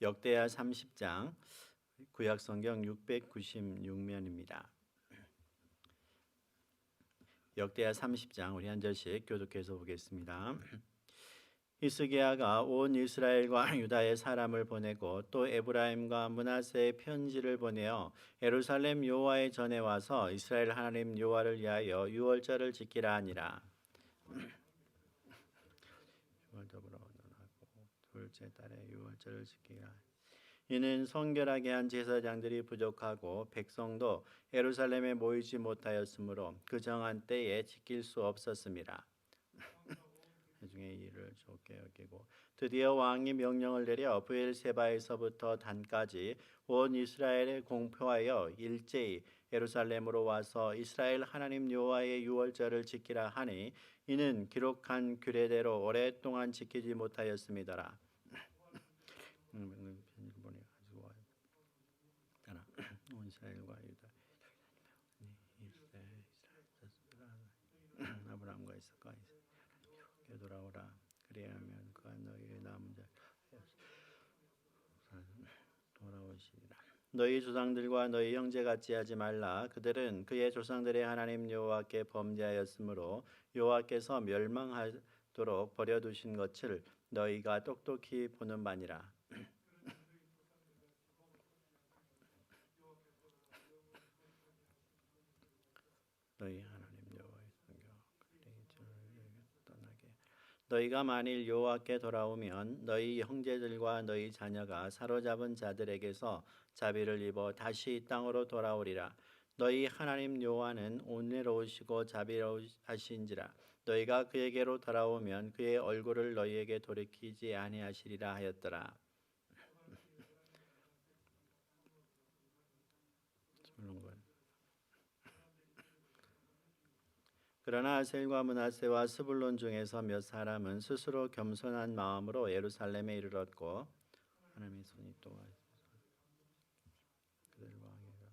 역대하 30장 구약성경 696면입니다. 역대하 30장 우리 한 절씩 교독해서 보겠습니다. 히스기야가 온 이스라엘과 유다의 사람을 보내고 또 에브라임과 므낫세의 편지를 보내어 예루살렘 여호와의 전에 와서 이스라엘 하나님 여호와를 위하여 유월절을 지키라 하니라. 유월절을 언론하고 둘째 달에 유월절을 지키라. 이는 성결하게 한 제사장들이 부족하고 백성도 예루살렘에 모이지 못하였으므로 그 정한 때에 지킬 수 없었습니다. 중에 이를 좋게 여기고 드디어 왕이 명령을 내려 브엘세바에서부터 단까지 온 이스라엘에 공표하여 일제히 예루살렘으로 와서 이스라엘 하나님 여호와의 유월절을 지키라 하니 이는 기록한 규례대로 오랫동안 지키지 못하였음이더라. 편지를 보내가지고 온 이스라엘과 유다 아브라함과 이삭과 돌아오라. 그리하면 그가 너희의 남은 자 돌아오시리라. 너희 조상들과 너희 형제 같이 하지 말라. 그들은 그의 조상들의 하나님 여호와께 범죄하였으므로 여호와께서 멸망하도록 버려두신 것을 너희가 똑똑히 보는 바니라. 너희 하나님 여호와의 성경 떠나게. 너희가 만일 여호와께 돌아오면 너희 형제들과 너희 자녀가 사로잡은 자들에게서 자비를 입어 다시 이 땅으로 돌아오리라. 너희 하나님 여호와는 온유로우시고 자비로우하신지라. 너희가 그에게로 돌아오면 그의 얼굴을 너희에게 돌이키지 아니하시리라 하였더라. 그러나 아셀과 므낫세와 스불론 중에서 몇 사람은 스스로 겸손한 마음으로 예루살렘에 이르렀고 하나님의 손이 또 그들을 왕에게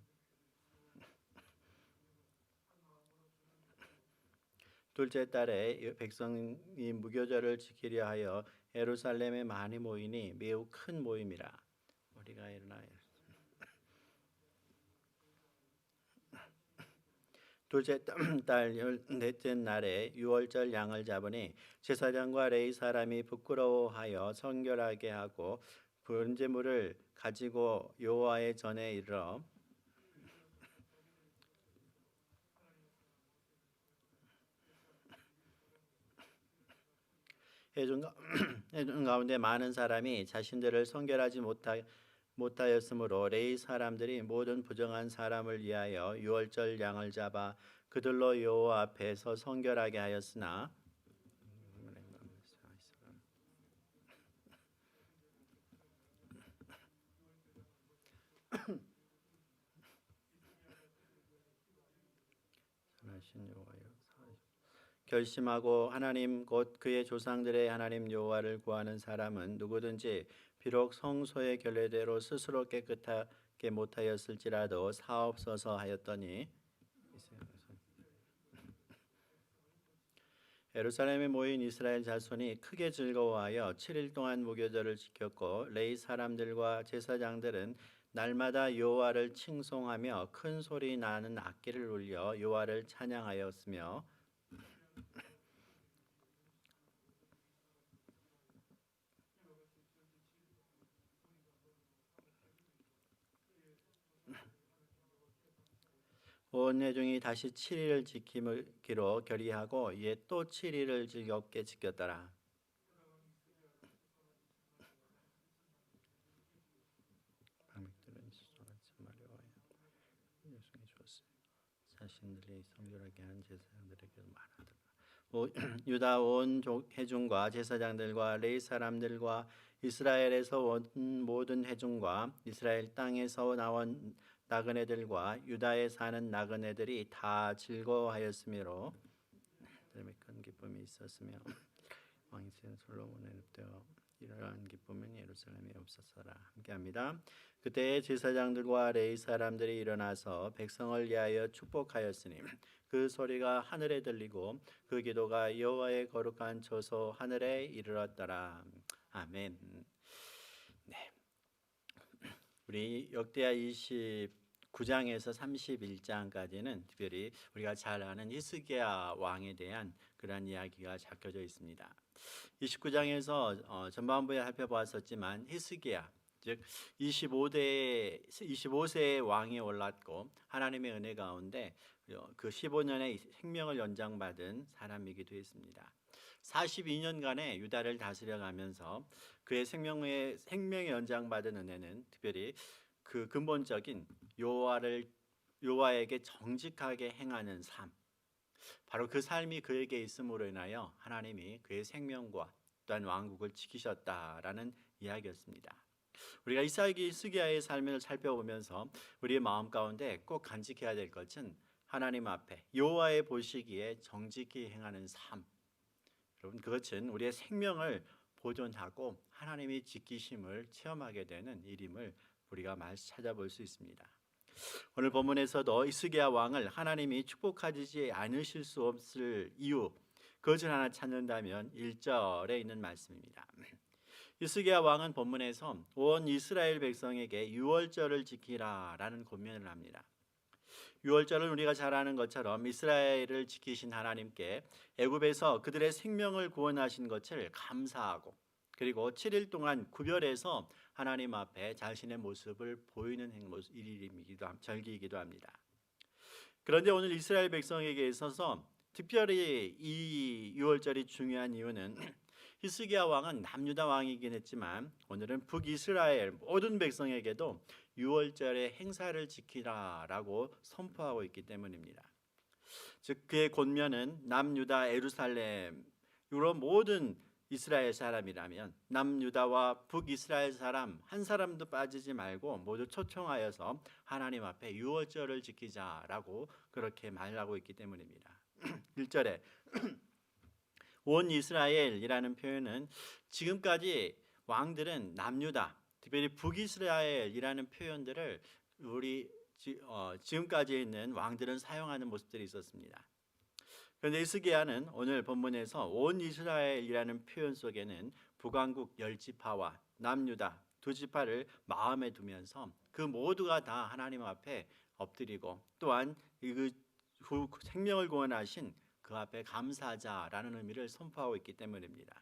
둘째 달에 백성이 무교절을 지키려 하여 예루살렘에 많이 모이니 매우 큰 모임이라. 우리가 일어나 둘째 달 14째 날에 유월절 양을 잡으니 제사장과 레위 사람이 부끄러워하여 성결하게 하고 번제물을 가지고 여호와의 전에 이르러 회중 가운데 많은 사람이 자신들을 성결하지 못하였으므로 레위 사람들이 모든 부정한 사람을 위하여 유월절 양을 잡아 그들로 여호와 앞에서 성결하게 하였으나 결심하고 하나님 곧 그의 조상들의 하나님 여호와를 구하는 사람은 누구든지 비록 성소의 결례대로 스스로 깨끗하게 못하였을지라도 사옵소서 하였더니 예루살렘에 모인 이스라엘 자손이 크게 즐거워하여 7일 동안 무교절을 지켰고 레위 사람들과 제사장들은 날마다 여호와를 칭송하며 큰 소리 나는 악기를 울려 여호와를 찬양하였으며 온 회중이 다시 7일을 지키기로 결의하고 이에 또 7일을 즐겁게 지켰더라. 자신들이 성결하게 한 제사장들에게 말하더라. 유다 온 회중과 제사장들과 레위 사람들과 이스라엘에서 온 모든 회중과 이스라엘 땅에서 나온 나그네들과 유다에 사는 나그네들이 다 즐거워하였으므로 큰 기쁨이 있었으며 왕이 솔로몬의 늪되어 이러한 기쁨은 예루살렘에 없었어라. 함께합니다. 그때 제사장들과 레위 사람들이 일어나서 백성을 위하여 축복하였으니 그 소리가 하늘에 들리고 그 기도가 여호와의 거룩한 처소 하늘에 이르렀더라. 아멘. 네. 우리 역대하 29장에서 31장까지는 특별히 우리가 잘 아는 히스기야 왕에 대한 그러한 이야기가 적혀져 있습니다. 29장에서 전반부에 살펴보았었지만 히스기야 즉 25세의 왕이 올랐고 하나님의 은혜 가운데 그 15년의 생명을 연장받은 사람이기도 했습니다. 42년간의 유다를 다스려가면서 그의 생명의 연장받은 은혜는 특별히 그 근본적인 여호와에게 정직하게 행하는 삶, 바로 그 삶이 그에게 있음으로 인하여 하나님이 그의 생명과 또한 왕국을 지키셨다라는 이야기였습니다. 우리가 히스기야의 삶을 살펴보면서 우리의 마음 가운데 꼭 간직해야 될 것은 하나님 앞에 여호와의 보시기에 정직히 행하는 삶. 여러분, 그것은 우리의 생명을 보존하고 하나님이 지키심을 체험하게 되는 일임을 우리가 찾아볼 수 있습니다. 오늘 본문에서도 히스기야 왕을 하나님이 축복하지 않으실 수 없을 이유, 그것을 하나 찾는다면 1절에 있는 말씀입니다. 히스기야 왕은 본문에서 온 이스라엘 백성에게 유월절을 지키라라는 권면을 합니다. 유월절은 우리가 잘 아는 것처럼 이스라엘을 지키신 하나님께 애굽에서 그들의 생명을 구원하신 것을 감사하고 그리고 7일 동안 구별해서 하나님 앞에 자신의 모습을 보이는 절기이기도 합니다. 그런데 오늘 이스라엘 백성에게 있어서 특별히 이 유월절이 중요한 이유는 히스기야 왕은 남유다 왕이긴 했지만 오늘은 북이스라엘 모든 백성에게도 유월절의 행사를 지키라라고 선포하고 있기 때문입니다. 즉 그의 권면은 남유다 예루살렘 유로 모든 이스라엘 사람이라면 남유다와 북이스라엘 사람 한 사람도 빠지지 말고 모두 초청하여서 하나님 앞에 유월절을 지키자라고 그렇게 말하고 있기 때문입니다. 1절에 온 이스라엘이라는 표현은 지금까지 왕들은 남유다, 특별히 북이스라엘이라는 표현들을 지금까지 있는 왕들은 사용하는 모습들이 있었습니다. 그런데 히스기야는 오늘 본문에서 온 이스라엘이라는 표현 속에는 북왕국 10지파와 남유다 2지파를 마음에 두면서 그 모두가 다 하나님 앞에 엎드리고 또한 그 생명을 구원하신 그 앞에 감사하자라는 의미를 선포하고 있기 때문입니다.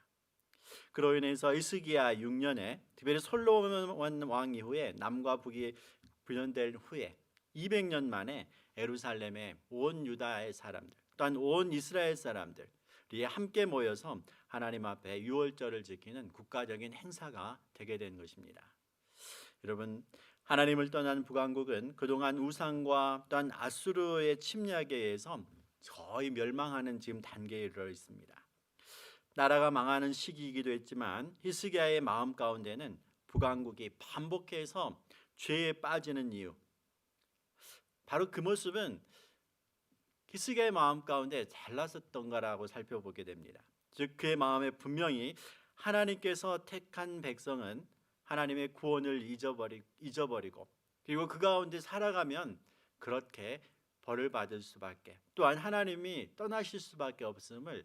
그로 인해서 히스기야 6년에 특별히 솔로몬 왕 이후에 남과 북이 분열된 후에 200년 만에 예루살렘에 온 유다의 사람들 또한 온 이스라엘 사람들이 함께 모여서 하나님 앞에 유월절을 지키는 국가적인 행사가 되게 된 것입니다. 여러분, 하나님을 떠난 북왕국은 그동안 우상과 또한 아수르의 침략에 의해서 거의 멸망하는 지금 단계에 이르러 있습니다. 나라가 망하는 시기이기도 했지만 히스기야의 마음 가운데는 북왕국이 반복해서 죄에 빠지는 이유, 바로 그 모습은 히스기야의 마음 가운데 달랐었던가라고 살펴보게 됩니다. 즉 그의 마음에 분명히 하나님께서 택한 백성은 하나님의 구원을 잊어버리고 그리고 그 가운데 살아가면 그렇게 벌을 받을 수밖에 또한 하나님이 떠나실 수밖에 없음을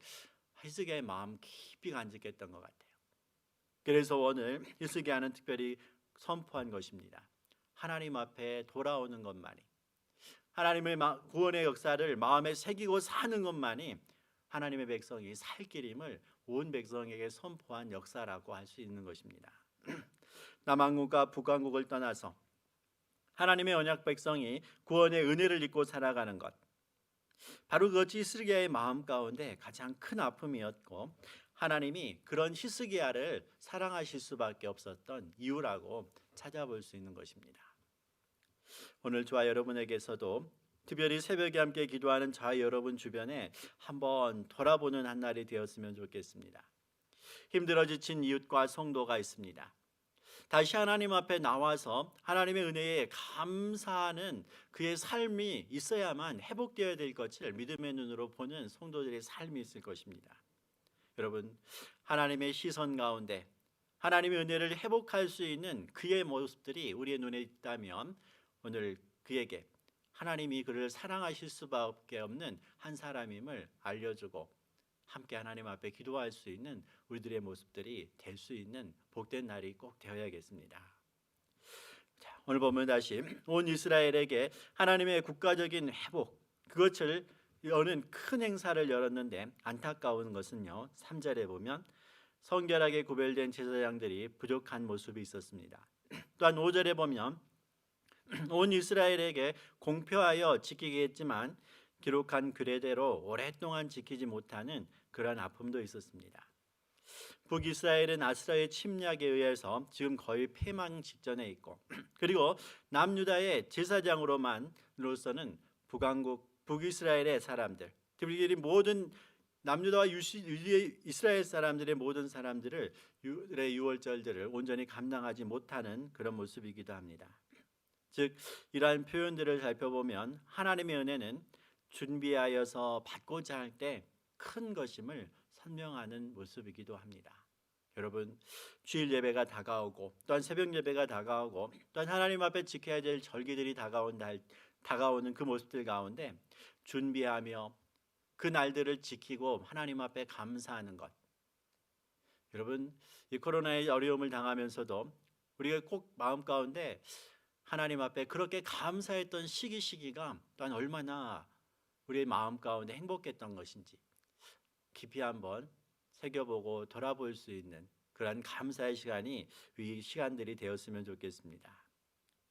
히스기야의 마음 깊이 간직했던 것 같아요. 그래서 오늘 히스기야는 특별히 선포한 것입니다. 하나님 앞에 돌아오는 것만이, 하나님의 구원의 역사를 마음에 새기고 사는 것만이 하나님의 백성이 살 길임을 온 백성에게 선포한 역사라고 할 수 있는 것입니다. 남왕국과 북왕국을 떠나서 하나님의 언약 백성이 구원의 은혜를 입고 살아가는 것, 바로 그것이 히스기야의 마음 가운데 가장 큰 아픔이었고 하나님이 그런 히스기야를 사랑하실 수밖에 없었던 이유라고 찾아볼 수 있는 것입니다. 오늘 저와 여러분에게서도 특별히 새벽에 함께 기도하는 저와 여러분 주변에 한번 돌아보는 한 날이 되었으면 좋겠습니다. 힘들어 지친 이웃과 성도가 있습니다. 다시 하나님 앞에 나와서 하나님의 은혜에 감사하는 그의 삶이 있어야만 회복되어야 될 것을 믿음의 눈으로 보는 성도들의 삶이 있을 것입니다. 여러분, 하나님의 시선 가운데 하나님의 은혜를 회복할 수 있는 그의 모습들이 우리의 눈에 있다면 오늘 그에게 하나님이 그를 사랑하실 수밖에 없는 한 사람임을 알려주고 함께 하나님 앞에 기도할 수 있는 우리들의 모습들이 될 수 있는 복된 날이 꼭 되어야겠습니다. 자, 오늘 보면 다시 온 이스라엘에게 하나님의 국가적인 회복, 그것을 여는 큰 행사를 열었는데, 안타까운 것은요, 3절에 보면 성결하게 구별된 제사장들이 부족한 모습이 있었습니다. 또한 5절에 보면 온 이스라엘에게 공표하여 지키게 했지만 기록한 규례대로 오랫동안 지키지 못하는 그러한 아픔도 있었습니다. 북이스라엘은 아스라의 침략에 의해서 지금 거의 패망 직전에 있고, 그리고 남유다의 제사장으로서는 북왕국 북이스라엘의 사람들, 특별히 모든 남유다와 이스라엘 사람들의 모든 사람들을 유월절들을 온전히 감당하지 못하는 그런 모습이기도 합니다. 즉 이러한 표현들을 살펴보면 하나님의 은혜는 준비하여서 받고자 할 때 큰 것임을 설명하는 모습이기도 합니다. 여러분, 주일 예배가 다가오고 또한 새벽 예배가 다가오고 또한 하나님 앞에 지켜야 될 절기들이 다가오는 그 모습들 가운데 준비하며 그 날들을 지키고 하나님 앞에 감사하는 것, 여러분, 이 코로나의 어려움을 당하면서도 우리가 꼭 마음 가운데 하나님 앞에 그렇게 감사했던 시기가 또한 얼마나 우리의 마음 가운데 행복했던 것인지 깊이 한번 새겨보고 돌아볼 수 있는 그러한 감사의 시간이 이 시간들이 되었으면 좋겠습니다.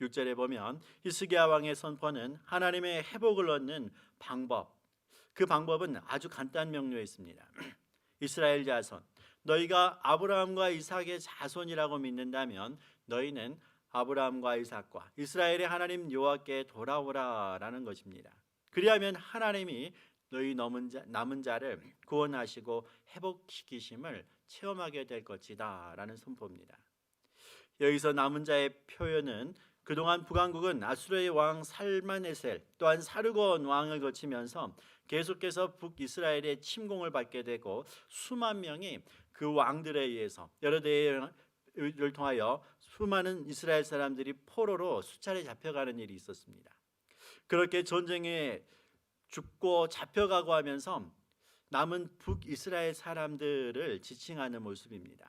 6절에 보면 히스기야 왕의 선포는 하나님의 회복을 얻는 방법, 그 방법은 아주 간단 명료했습니다. 이스라엘 자손, 너희가 아브라함과 이삭의 자손이라고 믿는다면 너희는 아브라함과 이삭과 이스라엘의 하나님 여호와께 돌아오라라는 것입니다. 그리하면 하나님이 너희 남은 자를 구원하시고 회복시키심을 체험하게 될 것이다라는 선포입니다. 여기서 남은 자의 표현은 그동안 북왕국은 아수르의 왕 살만에셀 또한 사르곤 왕을 거치면서 계속해서 북이스라엘의 침공을 받게 되고 수만 명이 그 왕들에 의해서 여러 대회를 통하여 수많은 이스라엘 사람들이 포로로 수차례 잡혀가는 일이 있었습니다. 그렇게 전쟁에 죽고 잡혀가고 하면서 남은 북이스라엘 사람들을 지칭하는 모습입니다.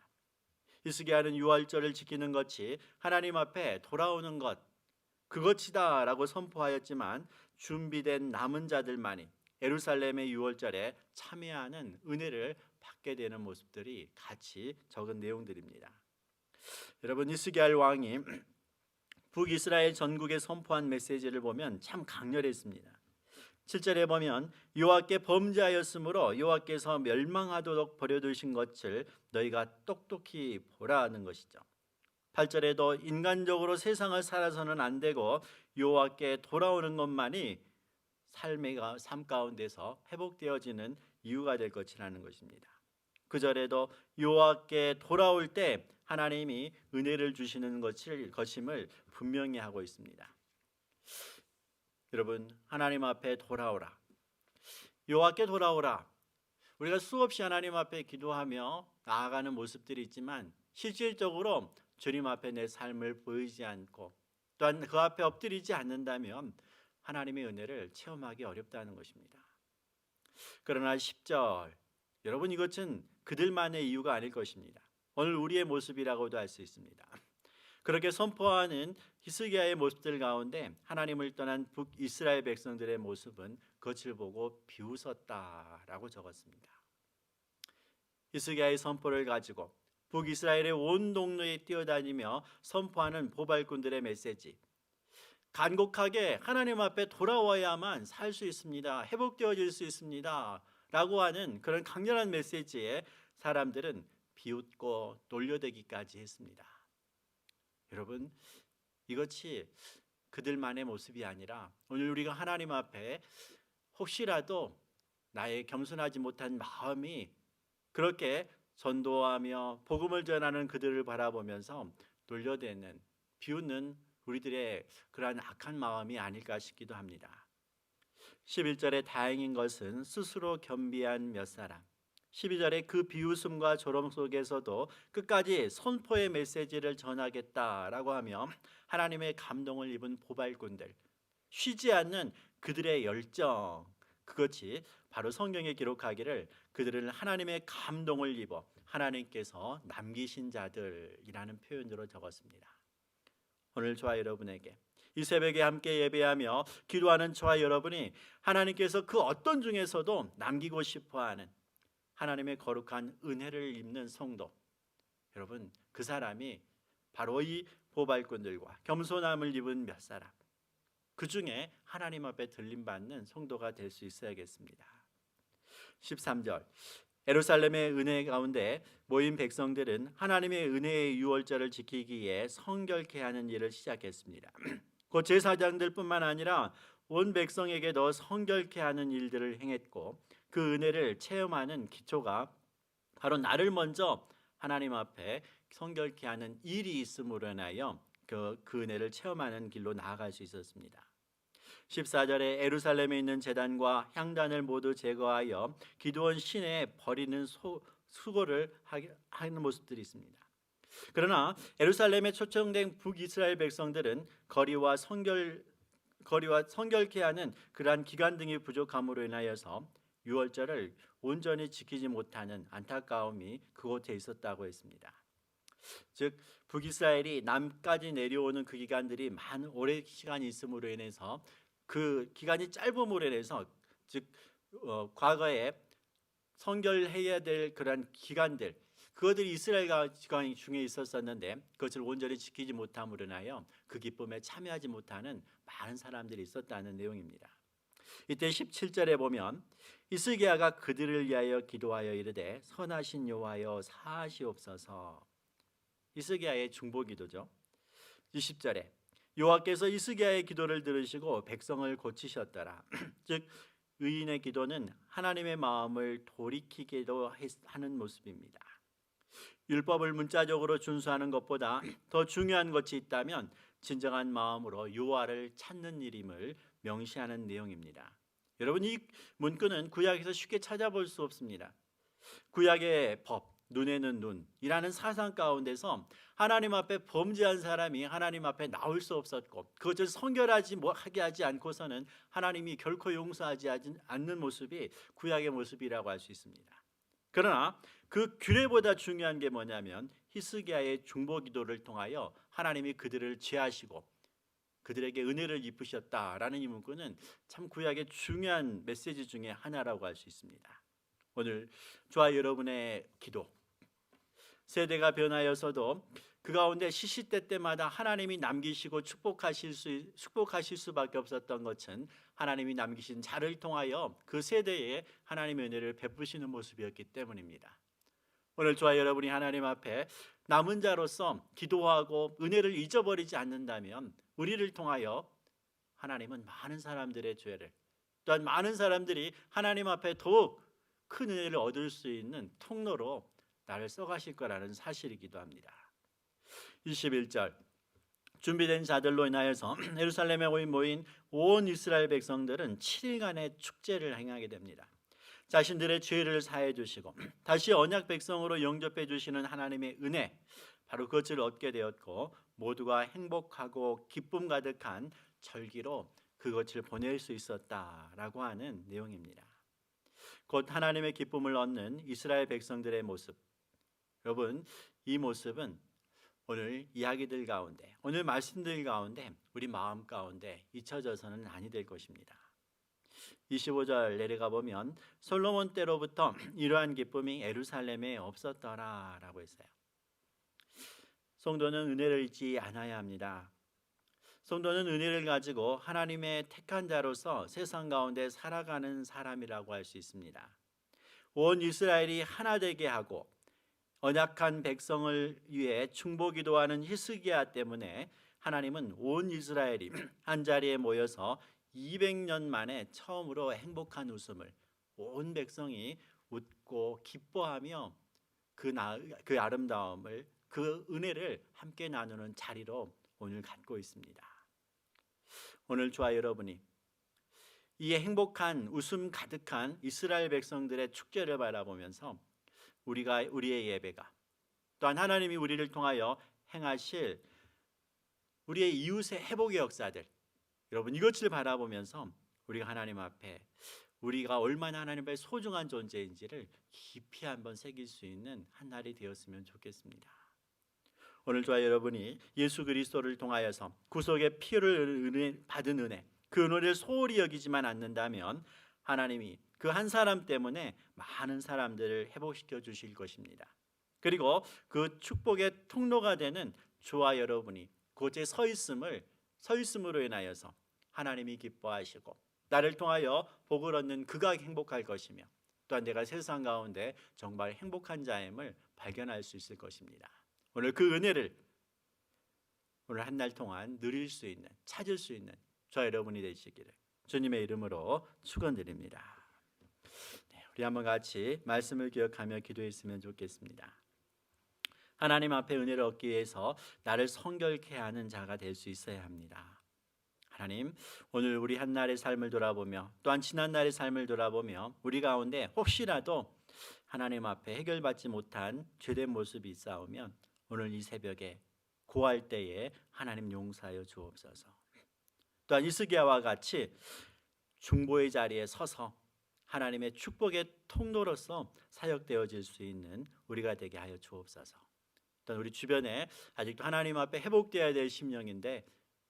히스기야는 유월절을 지키는 것이 하나님 앞에 돌아오는 것, 그것이다 라고 선포하였지만 준비된 남은 자들만이 예루살렘의 유월절에 참여하는 은혜를 받게 되는 모습들이 같이 적은 내용들입니다. 여러분, 히스기야 왕이 북이스라엘 전국에 선포한 메시지를 보면 참 강렬했습니다. 7절에 보면 여호와께 범죄하였으므로 여호와께서 멸망하도록 버려두신 것을 너희가 똑똑히 보라는 것이죠. 8절에도 인간적으로 세상을 살아서는 안 되고 여호와께 돌아오는 것만이 삶 가운데서 회복되어지는 이유가 될 것이라는 것입니다. 9절에도 여호와께 돌아올 때 하나님이 은혜를 주시는 것임을 분명히 하고 있습니다. 여러분, 하나님 앞에 돌아오라, 여호와께 돌아오라. 우리가 수없이 하나님 앞에 기도하며 나아가는 모습들이 있지만 실질적으로 주님 앞에 내 삶을 보이지 않고 또한 그 앞에 엎드리지 않는다면 하나님의 은혜를 체험하기 어렵다는 것입니다. 그러나 10절, 여러분, 이것은 그들만의 이유가 아닐 것입니다. 오늘 우리의 모습이라고도 할 수 있습니다. 그렇게 선포하는 히스기야의 모습들 가운데 하나님을 떠난 북이스라엘 백성들의 모습은 그것을 보고 비웃었다라고 적었습니다. 히스기야의 선포를 가지고 북이스라엘의 온 동네에 뛰어다니며 선포하는 보발꾼들의 메시지, 간곡하게 하나님 앞에 돌아와야만 살 수 있습니다, 회복되어질 수 있습니다 라고 하는 그런 강렬한 메시지에 사람들은 비웃고 놀려대기까지 했습니다. 여러분, 이것이 그들만의 모습이 아니라 오늘 우리가 하나님 앞에 혹시라도 나의 겸손하지 못한 마음이 그렇게 전도하며 복음을 전하는 그들을 바라보면서 놀려대는, 비웃는 우리들의 그러한 악한 마음이 아닐까 싶기도 합니다. 11절에 다행인 것은 스스로 겸비한 몇 사람, 12절에 그 비웃음과 조롱 속에서도 끝까지 선포의 메시지를 전하겠다라고 하며 하나님의 감동을 입은 보발꾼들, 쉬지 않는 그들의 열정, 그것이 바로 성경에 기록하기를 그들은 하나님의 감동을 입어 하나님께서 남기신 자들이라는 표현으로 적었습니다. 오늘 저와 여러분에게 이 새벽에 함께 예배하며 기도하는 저와 여러분이 하나님께서 그 어떤 중에서도 남기고 싶어하는 하나님의 거룩한 은혜를 입는 성도, 여러분 그 사람이 바로 이 보발꾼들과 겸손함을 입은 몇 사람, 그 중에 하나님 앞에 들림받는 성도가 될 수 있어야겠습니다. 13절, 예루살렘의 은혜 가운데 모인 백성들은 하나님의 은혜의 유월절을 지키기 위해 성결케 하는 일을 시작했습니다. 그 제사장들뿐만 아니라 온 백성에게도 성결케 하는 일들을 행했고, 그 은혜를 체험하는 기초가 바로 나를 먼저 하나님 앞에 성결케 하는 일이 있음으로 인하여 그 은혜를 체험하는 길로 나아갈 수 있었습니다. 14절에 예루살렘에 있는 제단과 향단을 모두 제거하여 기드온 시내에 버리는 수고를 하는 모습들이 있습니다. 그러나 예루살렘에 초청된 북이스라엘 백성들은 거리와 성결케 하는 그러한 기간 등이 부족함으로 인하여서 유월절을 온전히 지키지 못하는 안타까움이 그곳에 있었다고 했습니다. 즉 북이스라엘이 남까지 내려오는 그 기간들이 오랜 시간이 있음으로 인해서 그 기간이 짧음으로 인해서 즉 과거에 성결해야 될 그런 기간들, 그것들이 이스라엘 기간 중에 있었었는데 그것을 온전히 지키지 못함으로 인하여 그 기쁨에 참여하지 못하는 많은 사람들이 있었다는 내용입니다. 이때 17절에 보면 히스기야가 그들을 위하여 기도하여 이르되 선하신 여호와여 사하시옵소서. 히스기야의 중보기도죠. 20절에 여호와께서 히스기야의 기도를 들으시고 백성을 고치셨더라. 즉 의인의 기도는 하나님의 마음을 돌이키게도 하는 모습입니다. 율법을 문자적으로 준수하는 것보다 더 중요한 것이 있다면 진정한 마음으로 여호와를 찾는 일임을 명시하는 내용입니다. 여러분 이 문구는 구약에서 쉽게 찾아볼 수 없습니다. 구약의 법, 눈에는 눈이라는 사상 가운데서 하나님 앞에 범죄한 사람이 하나님 앞에 나올 수 없었고 그것을 성결하게 하지 않고서는 하나님이 결코 용서하지 않는 모습이 구약의 모습이라고 할 수 있습니다. 그러나 그 규례보다 중요한 게 뭐냐면 히스기야의 중보기도를 통하여 하나님이 그들을 제하시고 그들에게 은혜를 입으셨다라는 이 문구는 참 구약의 중요한 메시지 중에 하나라고 할 수 있습니다. 오늘 저와 여러분의 기도, 세대가 변하여서도 그 가운데 시시때 때마다 하나님이 남기시고 축복하실 수밖에 없었던 것은 하나님이 남기신 자를 통하여 그 세대에 하나님의 은혜를 베푸시는 모습이었기 때문입니다. 오늘 저와 여러분이 하나님 앞에 남은 자로서 기도하고 은혜를 잊어버리지 않는다면 우리를 통하여 하나님은 많은 사람들의 죄를, 또한 많은 사람들이 하나님 앞에 더욱 큰 은혜를 얻을 수 있는 통로로 나를 써가실 거라는 사실이기도 합니다. 21절, 준비된 자들로 인하여서 예루살렘에 모인 온 이스라엘 백성들은 7일간의 축제를 행하게 됩니다. 자신들의 죄를 사해 주시고 다시 언약 백성으로 영접해 주시는 하나님의 은혜, 바로 그것을 얻게 되었고 모두가 행복하고 기쁨 가득한 절기로 그것을 보낼 수 있었다라고 하는 내용입니다. 곧 하나님의 기쁨을 얻는 이스라엘 백성들의 모습, 여러분 이 모습은 오늘 이야기들 가운데, 오늘 말씀들 가운데 우리 마음 가운데 잊혀져서는 아니 될 것입니다. 25절 내려가 보면 솔로몬 때로부터 이러한 기쁨이 예루살렘에 없었더라라고 했어요. 성도는 은혜를 잊지 않아야 합니다. 성도는 은혜를 가지고 하나님의 택한 자로서 세상 가운데 살아가는 사람이라고 할 수 있습니다. 온 이스라엘이 하나 되게 하고 언약한 백성을 위해 중보기도하는 히스기야 때문에 하나님은 온 이스라엘이 한 자리에 모여서 200년 만에 처음으로 행복한 웃음을, 온 백성이 웃고 기뻐하며 그 아름다움을, 그 은혜를 함께 나누는 자리로 오늘 갖고 있습니다. 오늘 저와 여러분이 이 행복한 웃음 가득한 이스라엘 백성들의 축제를 바라보면서 우리의 예배가, 또한 하나님이 우리를 통하여 행하실 우리의 이웃의 회복의 역사들, 여러분 이것을 바라보면서 우리가 하나님 앞에 우리가 얼마나 하나님 앞에 소중한 존재인지를 깊이 한번 새길 수 있는 한 날이 되었으면 좋겠습니다. 오늘 저와 여러분이 예수 그리스도를 통하여서 구속의 피를 받은 은혜, 그 은혜를 소홀히 여기지만 않는다면 하나님이 그 한 사람 때문에 많은 사람들을 회복시켜 주실 것입니다. 그리고 그 축복의 통로가 되는 저와 여러분이 곳에 서 있음으로 인하여서 하나님이 기뻐하시고 나를 통하여 복을 얻는 그가 행복할 것이며 또한 내가 세상 가운데 정말 행복한 자임을 발견할 수 있을 것입니다. 오늘 그 은혜를 오늘 한 날 동안 누릴 수 있는, 찾을 수 있는 저와 여러분이 되시기를 주님의 이름으로 축원드립니다. 우리 한번 같이 말씀을 기억하며 기도했으면 좋겠습니다. 하나님 앞에 은혜를 얻기 위해서 나를 성결케 하는 자가 될 수 있어야 합니다. 하나님, 오늘 우리 한날의 삶을 돌아보며 또한 지난날의 삶을 돌아보며 우리 가운데 혹시라도 하나님 앞에 해결받지 못한 죄된 모습이 있사오면 오늘 이 새벽에 고할 때에 하나님 용서하여 주옵소서. 또한 히스기야와 같이 중보의 자리에 서서 하나님의 축복의 통로로서 사역되어질 수 있는 우리가 되게 하여 주옵소서. 또한 우리 주변에 아직도 하나님 앞에 회복되어야 될 심령인데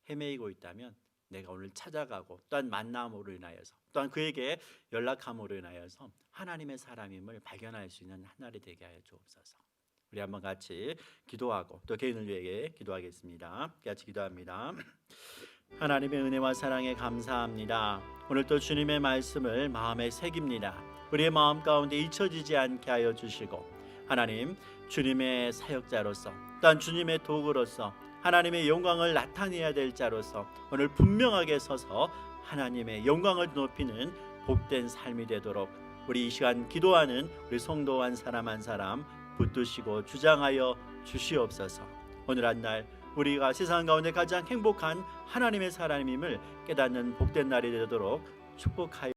헤매이고 있다면 내가 오늘 찾아가고 또한 만남으로 인하여서 또한 그에게 연락함으로 인하여서 하나님의 사람임을 발견할 수 있는 하늘이 되게 하여 주옵소서. 우리 한번 같이 기도하고 또 개인을 위해 기도하겠습니다. 같이 기도합니다. 하나님의 은혜와 사랑에 감사합니다. 오늘 또 주님의 말씀을 마음에 새깁니다. 우리의 마음 가운데 잊혀지지 않게 하여 주시고 하나님, 주님의 사역자로서 또한 주님의 도구로서 하나님의 영광을 나타내야 될 자로서 오늘 분명하게 서서 하나님의 영광을 높이는 복된 삶이 되도록 우리 이 시간 기도하는 우리 성도 한 사람 붙드시고 주장하여 주시옵소서. 오늘 한 날 우리가 세상 가운데 가장 행복한 하나님의 사람임을 깨닫는 복된 날이 되도록 축복하여